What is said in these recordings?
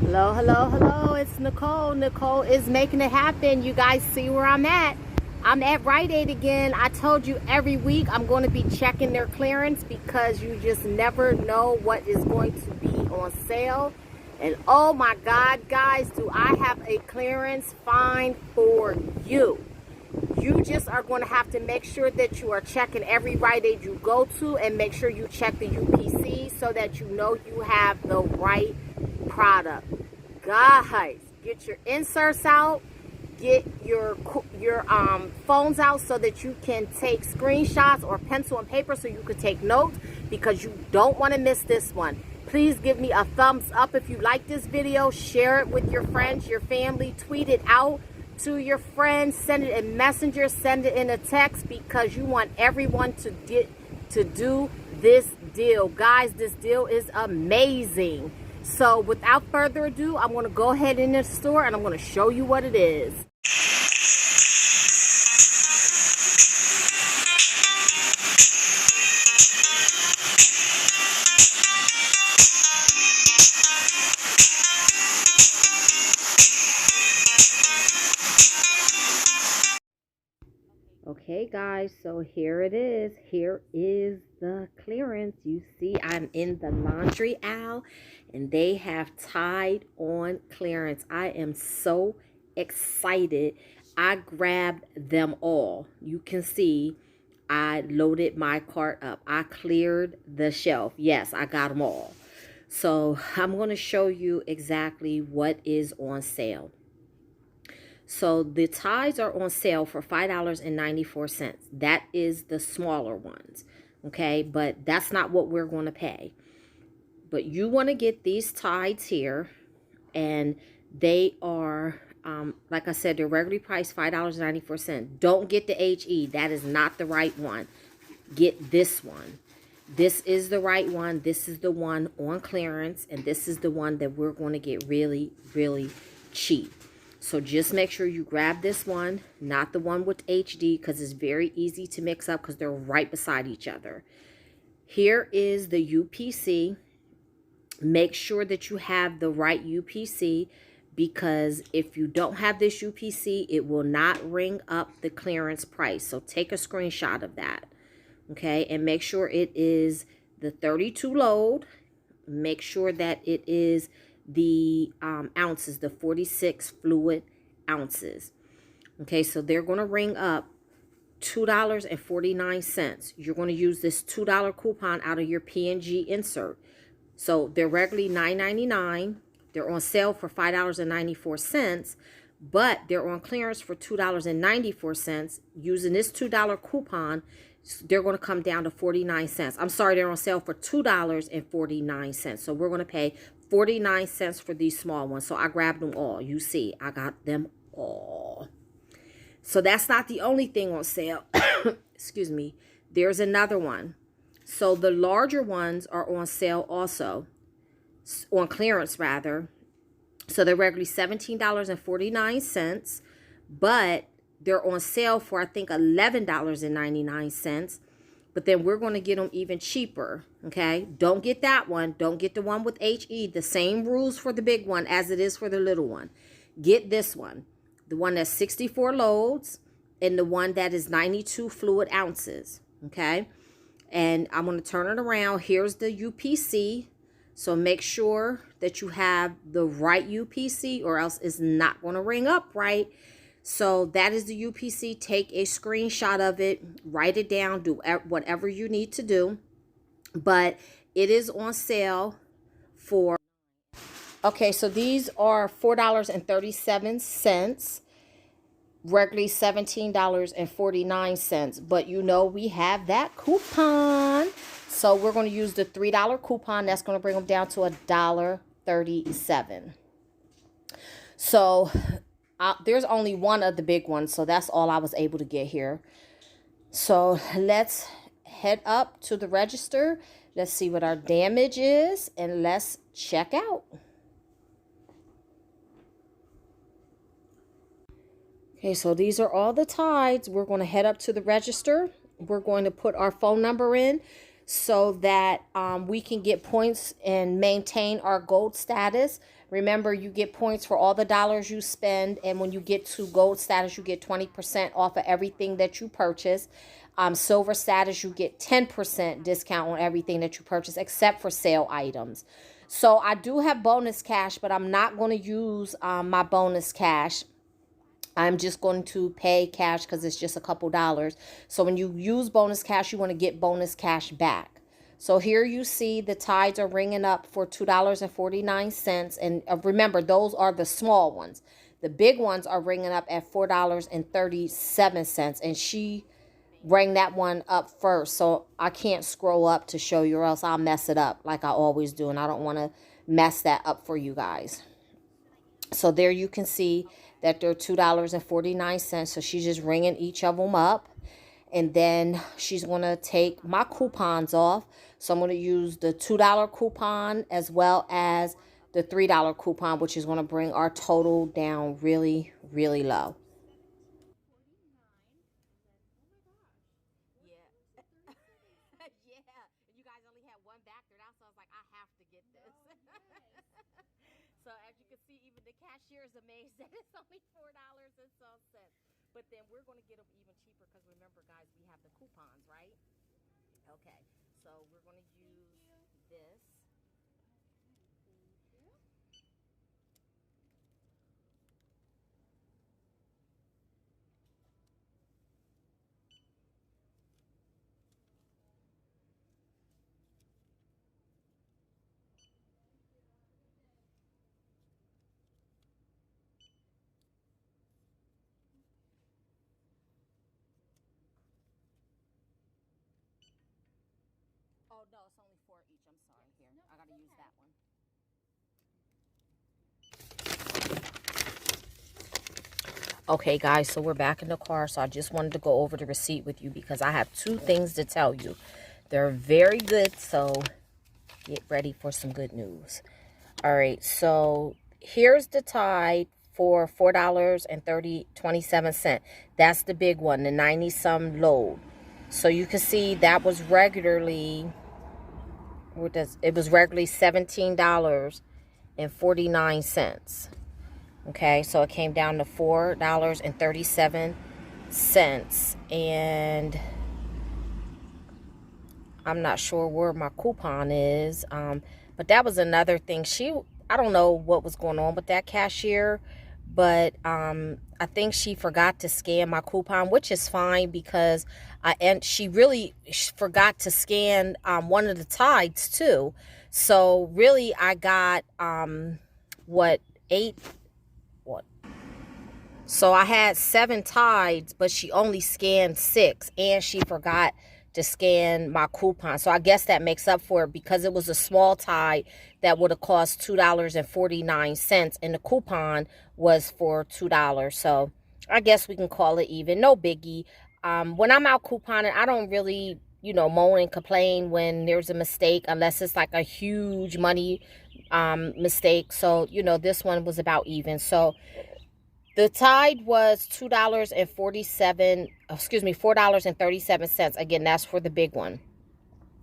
Hello, hello, hello. It's Nicole. Nicole is making it happen. You guys see where I'm at. I'm at Rite Aid again. I told you every week I'm going to be checking their clearance because you just never know what is going to be on sale. And oh my God, guys, do I have a clearance find for you. You just are going to have to make sure that you are checking every Rite Aid you go to and make sure you check the UPC so that you know you have the right product. Guys, get your inserts out, get your phones out so that you can take screenshots or pencil and paper so you can take notes because you don't want to miss this one. Please give me a thumbs up if you like this video. Share it with your friends, your family, tweet it out to your friends, send it in Messenger, send it in a text because you want everyone to get to do this deal. Guys, this deal is amazing. So without further ado, I'm going to go ahead in the store and I'm going to show you what it is. Okay guys, so here it is. Here is the clearance. You see I'm in the laundry aisle and they have Tide on clearance. I am so excited. I grabbed them all. You can see I loaded my cart up. I cleared the shelf. Yes, I got them all. So I'm going to show you exactly what is on sale. So the Tides are on sale for $5.94. That is the smaller ones, okay? But that's not what we're going to pay. But you want to get these Tides here, and they are, like I said, they're regularly priced $5.94. Don't get the HE. That is not the right one. Get this one. This is the right one. This is the one on clearance, and this is the one that we're going to get really, really cheap. So just make sure you grab this one, not the one with HD, because it's very easy to mix up because they're right beside each other. Here is the UPC. Make sure that you have the right UPC because if you don't have this UPC, it will not ring up the clearance price. So take a screenshot of that, okay? And make sure it is the 32 load. Make sure that it is the ounces, the 46 fluid ounces. Okay, so they're going to ring up $2.49. You're going to use this $2 coupon out of your P&G insert. So they're regularly $9.99. They're on sale for $5.94, but they're on clearance for $2.94. Using this $2 coupon, they're going to come down to 49 cents. I'm sorry, they're on sale for $2.49. So we're going to pay 49 cents for these small ones. So I grabbed them all. You see, I got them all. So that's not the only thing on sale. Excuse me. There's another one. So the larger ones are on sale also. On clearance, rather. So they're regularly $17.49. But they're on sale for, I think, $11.99. But then we're going to get them even cheaper, okay? Don't get that one. Don't get the one with HE. The same rules for the big one as it is for the little one. Get this one. The one that's 64 loads and the one that is 92 fluid ounces, okay? And I'm going to turn it around. Here's the UPC. So make sure that you have the right UPC or else it's not going to ring up right. So that is the UPC. Take a screenshot of it, write it down, do whatever you need to do. But it is on sale for, okay, so these are $4.37, regularly $17.49. But you know we have that coupon. So we're going to use the $3 coupon. That's going to bring them down to $1.37. So there's only one of the big ones, so that's all I was able to get here. So let's head up to the register. Let's see what our damage is, and let's check out. Okay, so these are all the Tides. We're going to head up to the register. We're going to put our phone number in. so that we can get points and maintain our gold status. Remember, you get points for all the dollars you spend, and when you get to gold status, you get 20% off of everything that you purchase. Silver status, you get 10% discount on everything that you purchase, except for sale items. So I do have bonus cash, but I'm not going to use my bonus cash. I'm just going to pay cash because it's just a couple dollars. So when you use bonus cash, you want to get bonus cash back. So here you see the tides are ringing up for $2.49. And remember, those are the small ones. The big ones are ringing up at $4.37. And she rang that one up first. So I can't scroll up to show you, or else I'll mess it up like I always do. And I don't want to mess that up for you guys. So there you can see that they're $2.49. So she's just ringing each of them up. And then she's going to take my coupons off. So I'm going to use the $2 coupon as well as the $3 coupon, which is going to bring our total down really, really low. You guys only had one back there. That's why I was like, I have to get this. So as you can see, even the cashier is amazed that it's only $4 and some cents. But then we're going to get them even cheaper because remember, guys, we have the coupons, right? Okay, so we're going to use this. Oh, no, it's only 4 each. I'm sorry. Here, I got to use that one. Okay, guys, so we're back in the car. So I just wanted to go over the receipt with you because I have 2 things to tell you. They're very good, so get ready for some good news. All right, so here's the Tide for $4.27. That's the big one, the 90-some load. So you can see that was regularly, it was regularly $17.49. Okay, so it came down to $4.37. And I'm not sure where my coupon is. But that was another thing. I don't know what was going on with that cashier, but I think she forgot to scan my coupon, which is fine because she really forgot to scan one of the Tides too. So really, I got So I had 7 Tides, but she only scanned 6, and she forgot to scan my coupon. So I guess that makes up for it because it was a small Tide that would have cost $2.49, and the coupon was for $2. So I guess we can call it even. No biggie. When I'm out couponing, I don't really, moan and complain when there's a mistake unless it's like a huge money mistake. So, this one was about even. So the Tide was $4.37. Again, that's for the big one.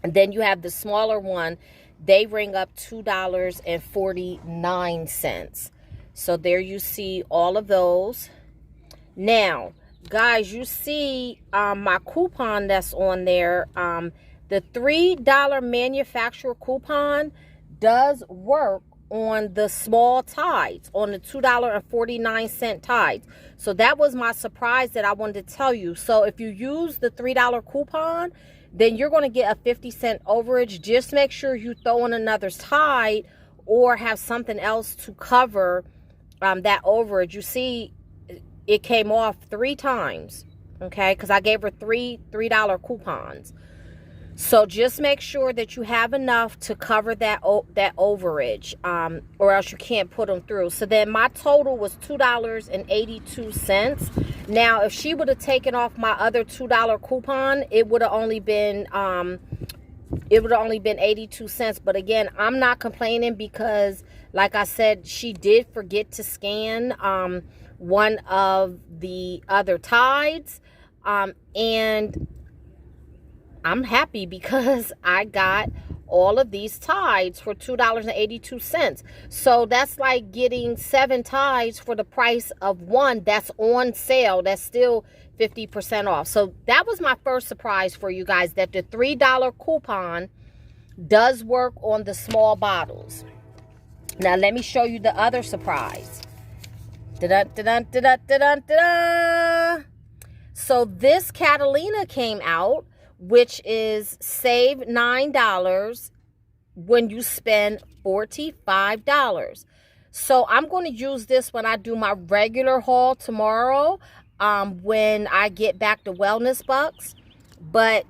And then you have the smaller one. They ring up $2.49. So there you see all of those. Now, guys, you see my coupon that's on there. The $3 manufacturer coupon does work on the small Tides, on the $2.49 Tides. So that was my surprise that I wanted to tell you. So if you use the $3 coupon, then you're going to get a 50-cent overage. Just make sure you throw in another Tide or have something else to cover that overage. You see, it came off 3 times, okay, because I gave her $3 coupons. So just make sure that you have enough to cover that overage, or else you can't put them through. So then my total was $2.82. Now, if she would have taken off my other $2 coupon, it would have only been 82 cents. But again, I'm not complaining because, like I said, she did forget to scan one of the other Tides, and I'm happy because I got all of these Tides for $2.82. So that's like getting 7 Tides for the price of one that's on sale. That's still 50% off. So that was my first surprise for you guys, that the $3 coupon does work on the small bottles. Now let me show you the other surprise. So this Catalina came out, which is save $9 when you spend $45. So I'm going to use this when I do my regular haul tomorrow, when I get back to Wellness Bucks. But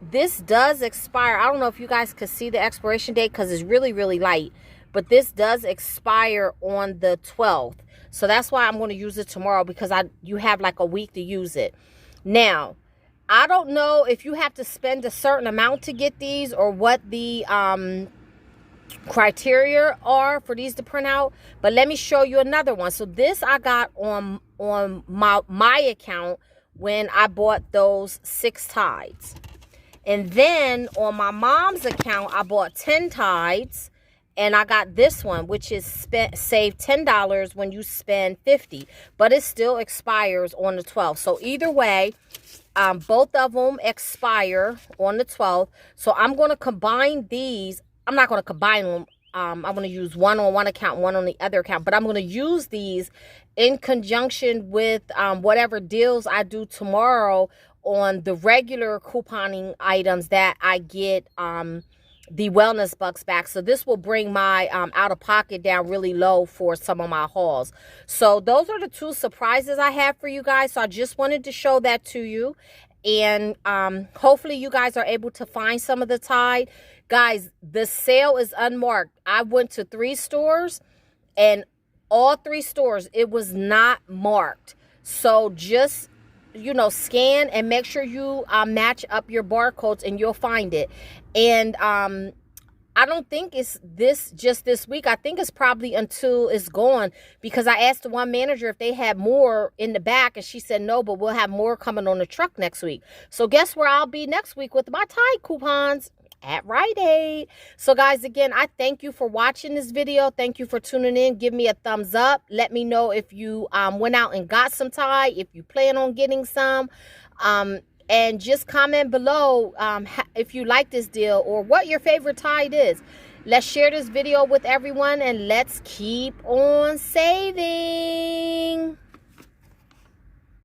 this does expire. I don't know if you guys could see the expiration date because it's really, really light. But this does expire on the 12th. So that's why I'm going to use it tomorrow, because you have like a week to use it. Now, I don't know if you have to spend a certain amount to get these, or what the criteria are for these to print out. But let me show you another one. So this I got on my account when I bought those 6 Tides. And then on my mom's account, I bought 10 Tides. And I got this one, which is save $10 when you spend $50. But it still expires on the 12th. So either way, both of them expire on the 12th. So I'm going to combine these. I'm not going to combine them. I'm going to use one on one account, one on the other account. But I'm going to use these in conjunction with whatever deals I do tomorrow on the regular couponing items that I get the Wellness Bucks back. So this will bring my out-of-pocket down really low for some of my hauls. So those are the 2 surprises I have for you guys. So I just wanted to show that to you. And hopefully you guys are able to find some of the Tide. Guys, the sale is unmarked. I went to 3 stores, and all 3 stores, it was not marked. So just, you know, scan and make sure you match up your barcodes, and you'll find it. And I don't think it's just this week. I think it's probably until it's gone, because I asked the one manager if they had more in the back, and she said no, but we'll have more coming on the truck next week. So guess where I'll be next week with my Tide coupons? At Rite Aid. So guys, again, I thank you for watching this video. Thank you for tuning in. Give me a thumbs up. Let me know if you went out and got some Tide, if you plan on getting some. And just comment below if you like this deal, or what your favorite Tide is. Let's share this video with everyone, and let's keep on saving.